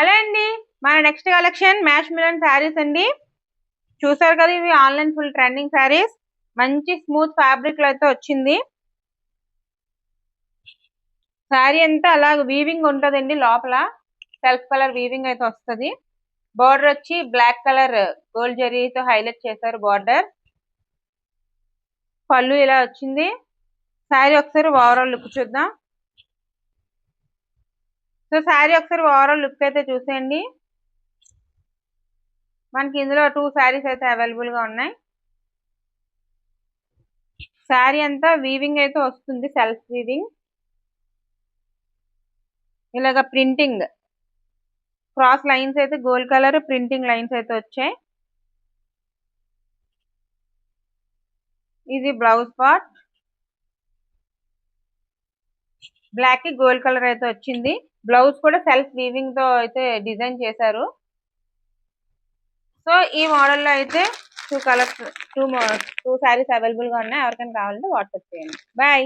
Hello అండి, మన next collection match melon saris అండి. చూసారు కదా, ఇవి ఆన్లైన్ ఫుల్ ట్రెండింగ్ శారీస్. మంచి స్మూత్ ఫ్యాబ్రిక్ అయితే వచ్చింది. శారీ అంతా అలా వీవింగ్ ఉంటదండి. లోపల సెల్ఫ్ కలర్ వీవింగ్ అయితే వస్తుంది. బార్డర్ వచ్చి బ్లాక్ కలర్ గోల్డ్ జరీతో హైలైట్ చేశారు బార్డర్. పళ్ళు ఇలా వచ్చింది. శారీ ఒకసారి ఓవరాల్ లుక్ చూద్దాం. సో శారీ ఒకసారి ఓవరాల్ లుక్ అయితే చూసేయండి. మనకి ఇందులో 2 శారీస్ అయితే అవైలబుల్ గా ఉన్నాయి. శారీ అంతా వీవింగ్ అయితే వస్తుంది, సెల్ఫ్ వీవింగ్. ఇలాగ ప్రింటింగ్ క్రాస్ లైన్స్ అయితే గోల్డ్ కలర్ ప్రింటింగ్ లైన్స్ అయితే వచ్చాయి. ఇది బ్లౌజ్ పార్ట్. బ్లాక్ కి గోల్డ్ కలర్ అయితే వచ్చింది. బ్లౌజ్ కూడా సెల్ఫ్ వీవింగ్ తో అయితే డిజైన్ చేశారు. సో ఈ మోడల్ లో అయితే 2 కలర్స్ 2 శారీస్ అవైలబుల్ గా ఉన్నాయి. ఎవరికైనా కావాలంటే వాట్సాప్ చేయండి. బాయ్.